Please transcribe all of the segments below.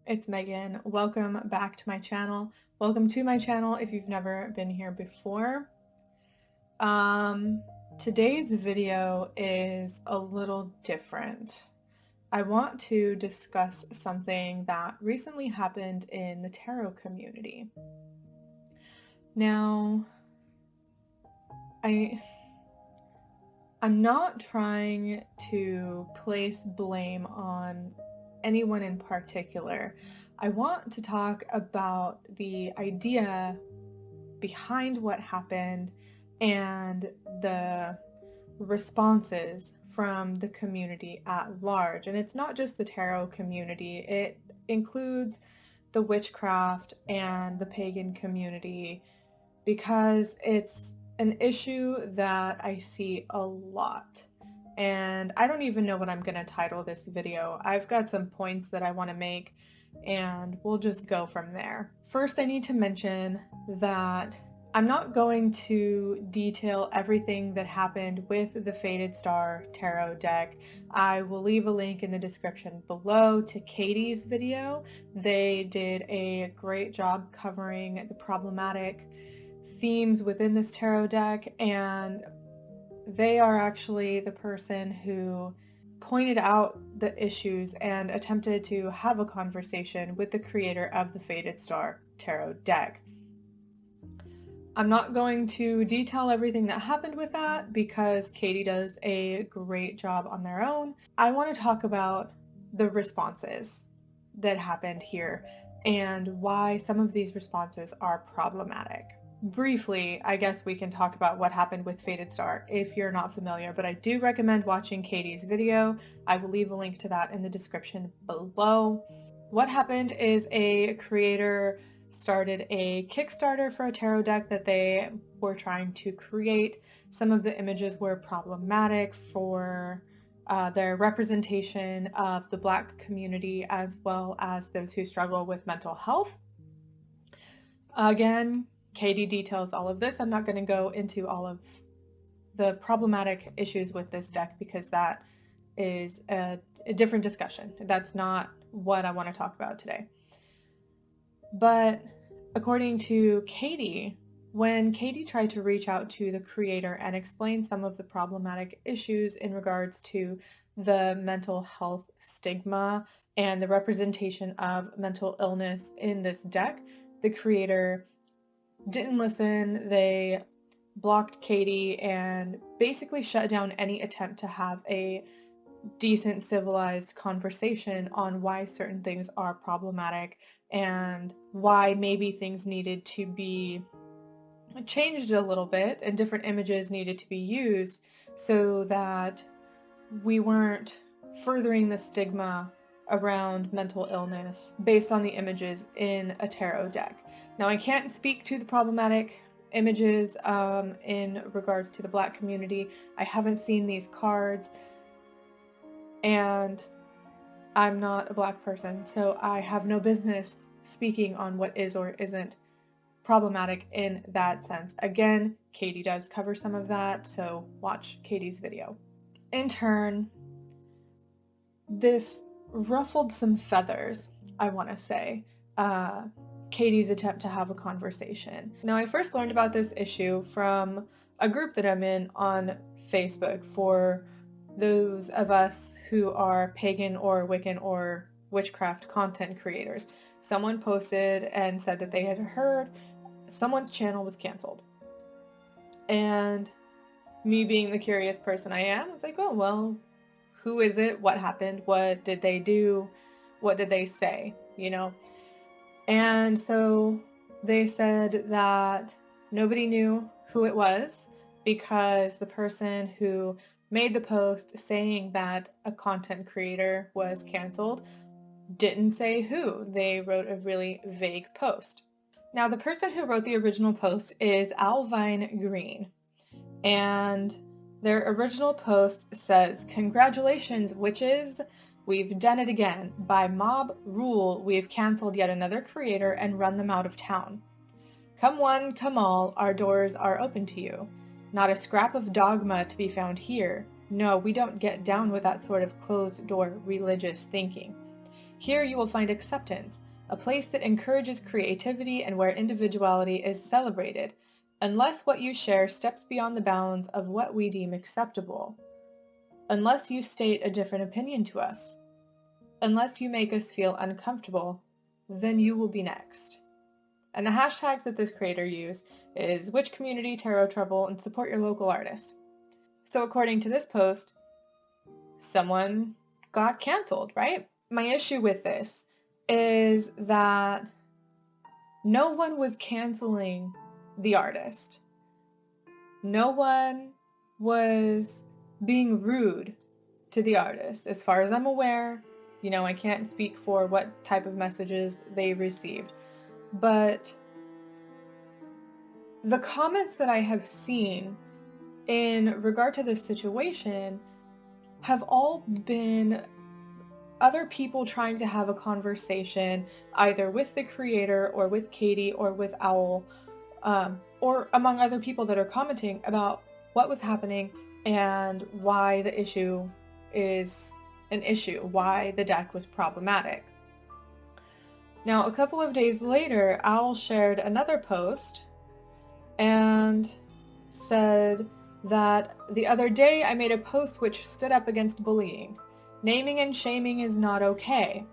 it's Megan. Welcome back to my channel. Welcome to my channel if you've never been here before. Today's video is a little different. I want to discuss something that recently happened in the tarot community. Now, I'm not trying to place blame on anyone in particular. I want to talk about the idea behind what happened and the responses from the community at large. And it's not just the tarot community, it includes the witchcraft and the pagan community, because it's an issue that I see a lot. And I don't even know what I'm going to title this video. I've got some points that I want to make, and we'll just go from there. First, I need to mention that I'm not going to detail everything that happened with the Faded Star tarot deck. I will leave a link in the description below to Katie's video. They did a great job covering the problematic themes within this tarot deck, and they are actually the person who pointed out the issues and attempted to have a conversation with the creator of the Faded Star tarot deck. I'm not going to detail everything that happened with that because Katie does a great job on their own. I want to talk about the responses that happened here and why some of these responses are problematic. Briefly, I guess we can talk about what happened with Faded Star if you're not familiar, but I do recommend watching Katie's video. I will leave a link to that in the description below. What happened is a creator started a Kickstarter for a tarot deck that they were trying to create. Some of the images were problematic for their representation of the Black community as well as those who struggle with mental health. Again, Katie details all of this. I'm not going to go into all of the problematic issues with this deck because that is a different discussion. That's not what I want to talk about today. But according to Katie, when Katie tried to reach out to the creator and explain some of the problematic issues in regards to the mental health stigma and the representation of mental illness in this deck, the creator didn't listen. They blocked Katie and basically shut down any attempt to have a decent, civilized conversation on why certain things are problematic and why maybe things needed to be changed a little bit and different images needed to be used so that we weren't furthering the stigma around mental illness based on the images in a tarot deck. Now, I can't speak to the problematic images in regards to the Black community. I haven't seen these cards, and I'm not a Black person, so I have no business speaking on what is or isn't problematic in that sense. Again, Katie does cover some of that, so watch Katie's video. In turn, this ruffled some feathers, I want to say, Katie's attempt to have a conversation. Now, I first learned about this issue from a group that I'm in on Facebook for those of us who are pagan or Wiccan or witchcraft content creators. Someone posted and said that they had heard someone's channel was canceled. And me being the curious person I am, it's like, oh, well, who is it? What happened? What did they do? What did they say? You know? And so they said that nobody knew who it was because the person who made the post saying that a content creator was canceled didn't say who. They wrote a really vague post. Now, the person who wrote the original post is Alvine Green, and their original post says, "Congratulations, witches! We've done it again. By mob rule, we've canceled yet another creator and run them out of town. Come one, come all, our doors are open to you. Not a scrap of dogma to be found here. No, we don't get down with that sort of closed-door religious thinking. Here you will find acceptance, a place that encourages creativity and where individuality is celebrated, unless what you share steps beyond the bounds of what we deem acceptable. Unless you state a different opinion to us. Unless you make us feel uncomfortable, then you will be next. And the hashtags that this creator used is Witch Community, Tarot Trouble, and Support Your Local Artist. So according to this post, someone got canceled, right? My issue with this is that no one was canceling the artist. No one was being rude to the artist. As far as I'm aware, I can't speak for what type of messages they received, but the comments that I have seen in regard to this situation have all been other people trying to have a conversation either with the creator or with Katie or with Owl, or among other people that are commenting about what was happening and why the issue is an issue, why the deck was problematic. Now, a couple of days later, Owl shared another post and said that the other day I made a post which stood up against bullying. Naming and shaming is not okay.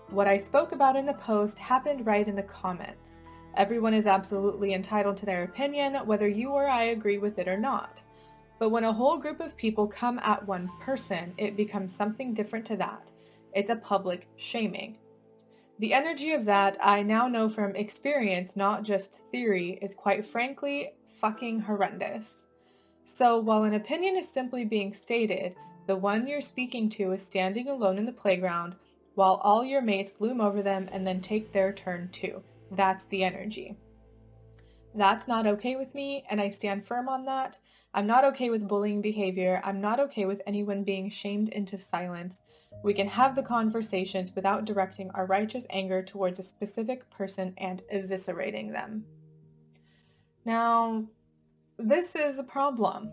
What I spoke about in the post happened right in the comments. Everyone is absolutely entitled to their opinion, whether you or I agree with it or not. But when a whole group of people come at one person, it becomes something different to that. It's a public shaming. The energy of that, I now know from experience, not just theory, is quite frankly fucking horrendous. So while an opinion is simply being stated, the one you're speaking to is standing alone in the playground while all your mates loom over them and then take their turn too. That's the energy. That's not okay with me, and I stand firm on that. I'm not okay with bullying behavior. I'm not okay with anyone being shamed into silence. We can have the conversations without directing our righteous anger towards a specific person and eviscerating them. Now, this is a problem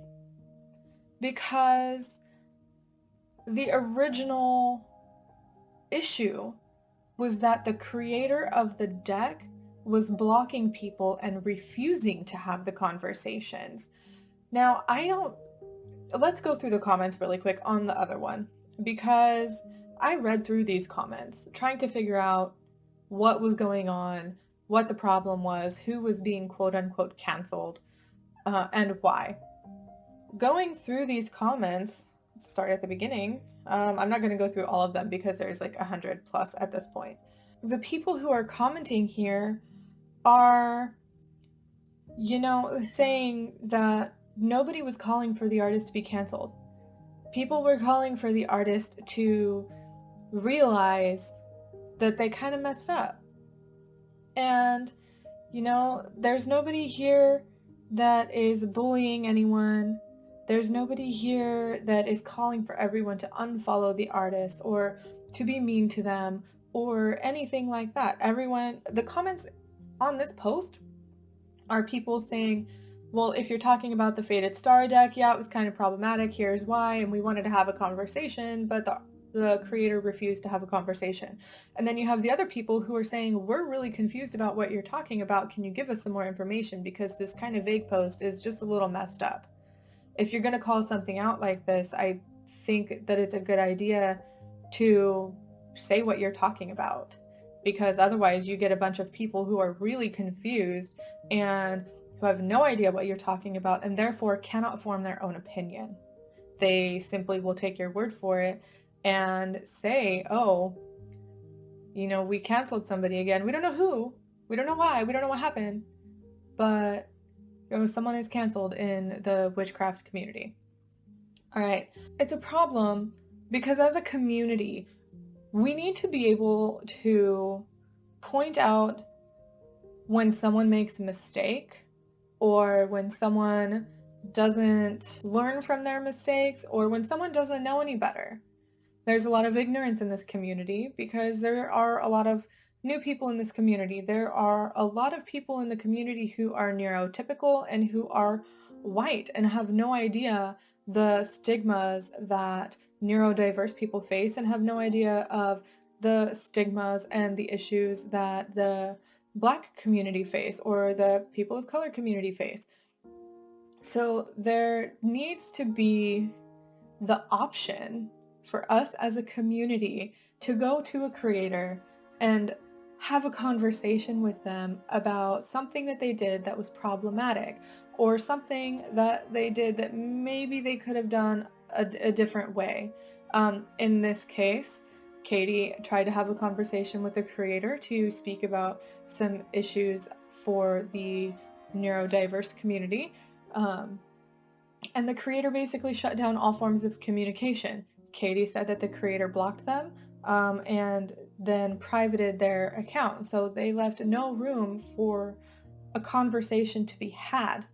because the original issue was that the creator of the deck was blocking people and refusing to have the conversations. Now, let's go through the comments really quick on the other one, because I read through these comments trying to figure out what was going on, what the problem was, who was being quote unquote canceled, and why. Going through these comments, let's start at the beginning. I'm not going to go through all of them because there's like 100 plus at this point. The people who are commenting here are, saying that nobody was calling for the artist to be canceled. People were calling for the artist to realize that they kind of messed up. And, there's nobody here that is bullying anyone. There's nobody here that is calling for everyone to unfollow the artist or to be mean to them or anything like that. The comments on this post are people saying, well, if you're talking about the Faded Star deck, yeah, it was kind of problematic, here's why, and we wanted to have a conversation, but the creator refused to have a conversation. And then you have the other people who are saying, we're really confused about what you're talking about, can you give us some more information, because this kind of vague post is just a little messed up. If you're going to call something out like this, I think that it's a good idea to say what you're talking about, because otherwise you get a bunch of people who are really confused and who have no idea what you're talking about and therefore cannot form their own opinion. They simply will take your word for it and say, oh, we canceled somebody again. We don't know who, we don't know why, we don't know what happened, but someone is canceled in the witchcraft community. All right. It's a problem because as a community, we need to be able to point out when someone makes a mistake or when someone doesn't learn from their mistakes or when someone doesn't know any better. There's a lot of ignorance in this community because there are a lot of new people in this community. There are a lot of people in the community who are neurotypical and who are white and have no idea the stigmas that neurodiverse people face and have no idea of the stigmas and the issues that the Black community face or the people of color community face. So there needs to be the option for us as a community to go to a creator and have a conversation with them about something that they did that was problematic, or something that they did that maybe they could have done a different way. In this case, Katie tried to have a conversation with the creator to speak about some issues for the neurodiverse community. And the creator basically shut down all forms of communication. Katie said that the creator blocked them, and then privated their account. So they left no room for a conversation to be had.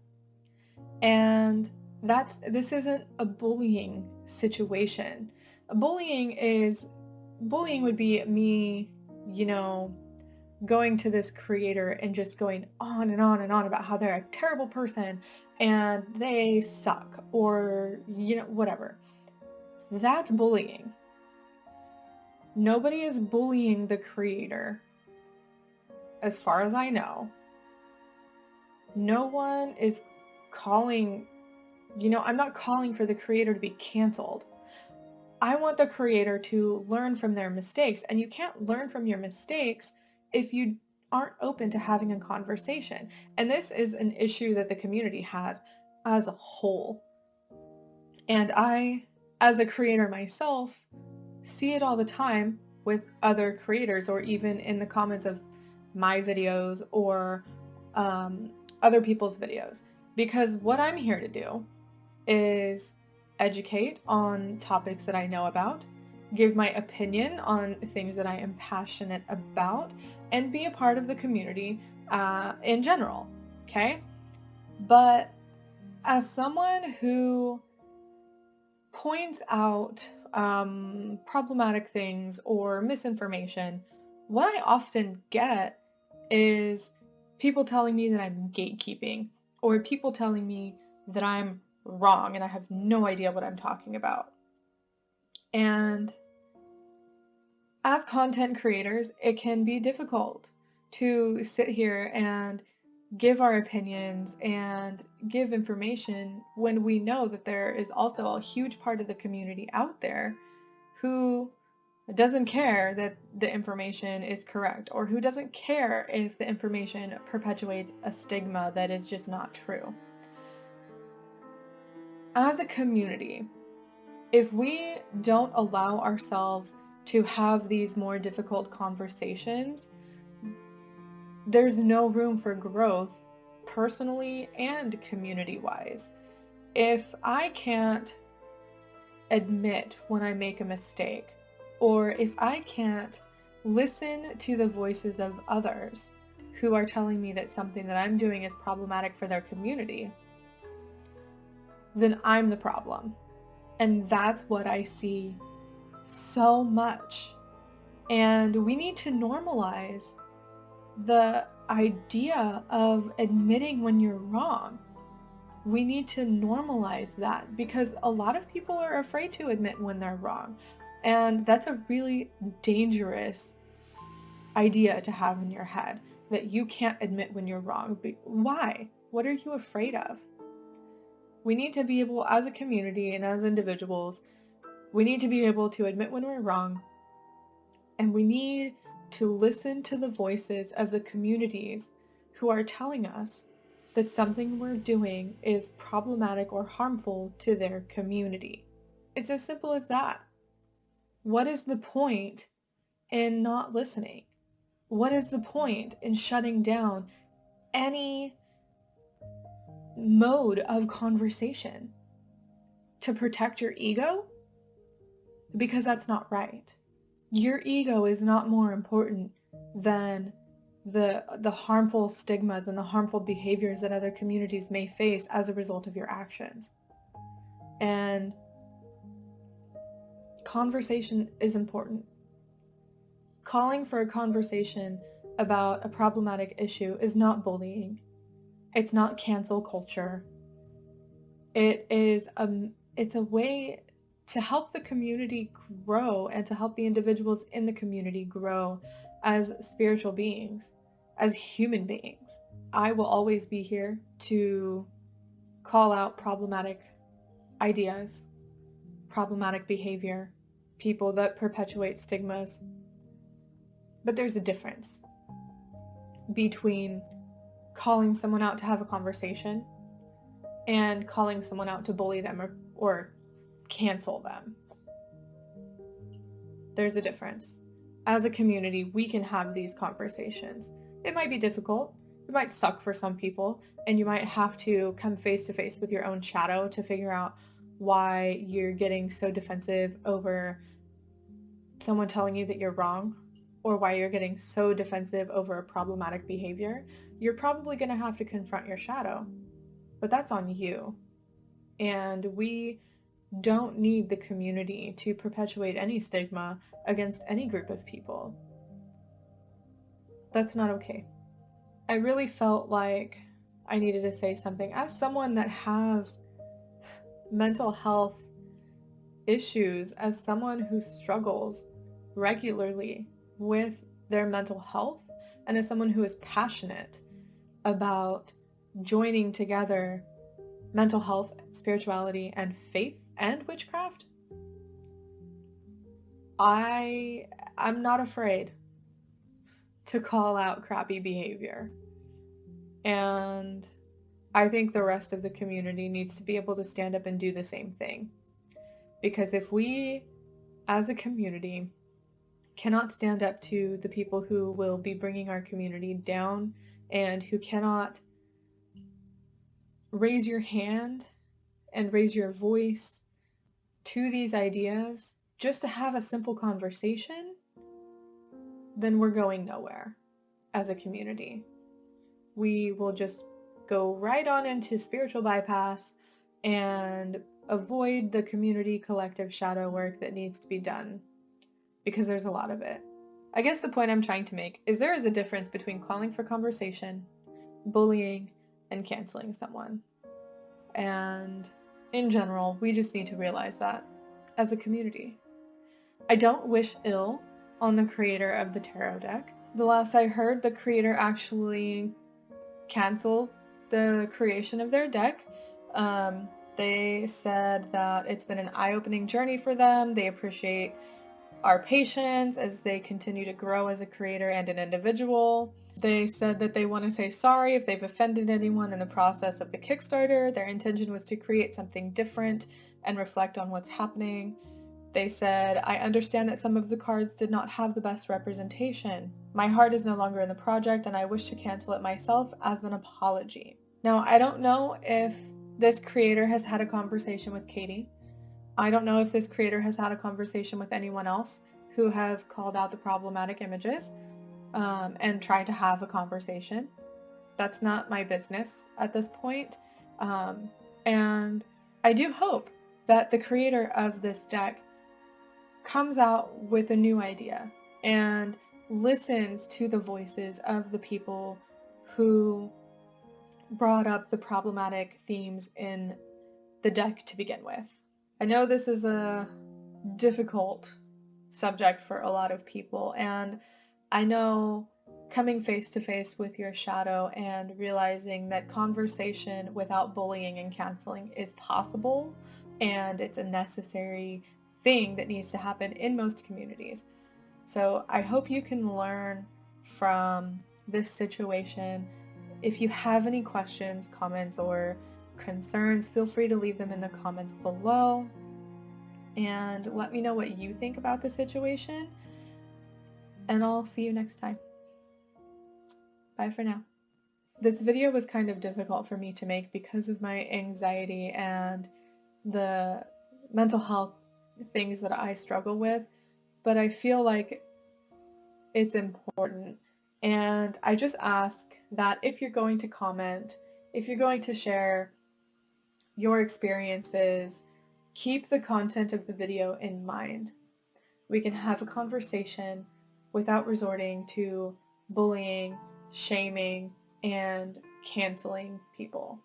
And this isn't a bullying situation. Bullying would be me, going to this creator and just going on and on and on about how they're a terrible person and they suck, or whatever. That's bullying. Nobody is bullying the creator, as far as I know. No one is calling, I'm not calling for the creator to be canceled. I want the creator to learn from their mistakes, and you can't learn from your mistakes if you aren't open to having a conversation. And this is an issue that the community has as a whole. And I, as a creator myself, see it all the time with other creators, or even in the comments of my videos or other people's videos. Because what I'm here to do is educate on topics that I know about, give my opinion on things that I am passionate about, and be a part of the community in general, okay? But as someone who points out problematic things or misinformation, what I often get is people telling me that I'm gatekeeping, or people telling me that I'm wrong and I have no idea what I'm talking about. And as content creators, it can be difficult to sit here and give our opinions and give information when we know that there is also a huge part of the community out there who doesn't care that the information is correct, or who doesn't care if the information perpetuates a stigma that is just not true. As a community, if we don't allow ourselves to have these more difficult conversations, there's no room for growth personally and community-wise. If I can't admit when I make a mistake, or if I can't listen to the voices of others who are telling me that something that I'm doing is problematic for their community, then I'm the problem. And that's what I see so much. And we need to normalize the idea of admitting when you're wrong. We need to normalize that, because a lot of people are afraid to admit when they're wrong. And that's a really dangerous idea to have in your head, that you can't admit when you're wrong. But why? What are you afraid of? We need to be able, as a community and as individuals, we need to be able to admit when we're wrong. And we need to listen to the voices of the communities who are telling us that something we're doing is problematic or harmful to their community. It's as simple as that. What is the point in not listening? What is the point in shutting down any mode of conversation? To protect your ego? Because that's not right. Your ego is not more important than the harmful stigmas and the harmful behaviors that other communities may face as a result of your actions. And conversation is important. Calling for a conversation about a problematic issue is not bullying. It's not cancel culture. It's a way to help the community grow and to help the individuals in the community grow as spiritual beings, as human beings. I will always be here to call out problematic ideas, problematic behavior, people that perpetuate stigmas. But there's a difference between calling someone out to have a conversation and calling someone out to bully them or cancel them. There's a difference. As a community, we can have these conversations. It might be difficult. It might suck for some people, and you might have to come face to face with your own shadow to figure out why you're getting so defensive over someone telling you that you're wrong, or why you're getting so defensive over a problematic behavior. You're probably going to have to confront your shadow, but that's on you. And we don't need the community to perpetuate any stigma against any group of people. That's not okay. I really felt like I needed to say something as someone that has mental health issues, as someone who struggles regularly with their mental health, and as someone who is passionate about joining together mental health, spirituality, and faith and witchcraft. I'm not afraid to call out crappy behavior. And I think the rest of the community needs to be able to stand up and do the same thing. Because if we, as a community, cannot stand up to the people who will be bringing our community down and who cannot raise your hand and raise your voice to these ideas just to have a simple conversation, then we're going nowhere as a community. We will just go right on into spiritual bypass and avoid the community collective shadow work that needs to be done, because there's a lot of it. I guess the point I'm trying to make is there is a difference between calling for conversation, bullying, and canceling someone. And in general, we just need to realize that as a community. I don't wish ill on the creator of the tarot deck. The last I heard, the creator actually canceled the creation of their deck. They said that it's been an eye-opening journey for them. They appreciate our patience as they continue to grow as a creator and an individual. They said that they want to say sorry if they've offended anyone in the process of the Kickstarter. Their intention was to create something different and reflect on what's happening. They said, I understand that some of the cards did not have the best representation. My heart is no longer in the project and I wish to cancel it myself as an apology. Now, I don't know if this creator has had a conversation with Katie. I don't know if this creator has had a conversation with anyone else who has called out the problematic images and tried to have a conversation. That's not my business at this point. And I do hope that the creator of this deck comes out with a new idea and listens to the voices of the people who brought up the problematic themes in the deck to begin with. I know this is a difficult subject for a lot of people, and I know coming face to face with your shadow and realizing that conversation without bullying and canceling is possible, and it's a necessary thing that needs to happen in most communities. So I hope you can learn from this situation. If you have any questions, comments, or concerns, feel free to leave them in the comments below and let me know what you think about the situation, and I'll see you next time. Bye for now. This video was kind of difficult for me to make because of my anxiety and the mental health things that I struggle with, but I feel like it's important. And I just ask that if you're going to comment, if you're going to share your experiences, keep the content of the video in mind. We can have a conversation without resorting to bullying, shaming, and canceling people.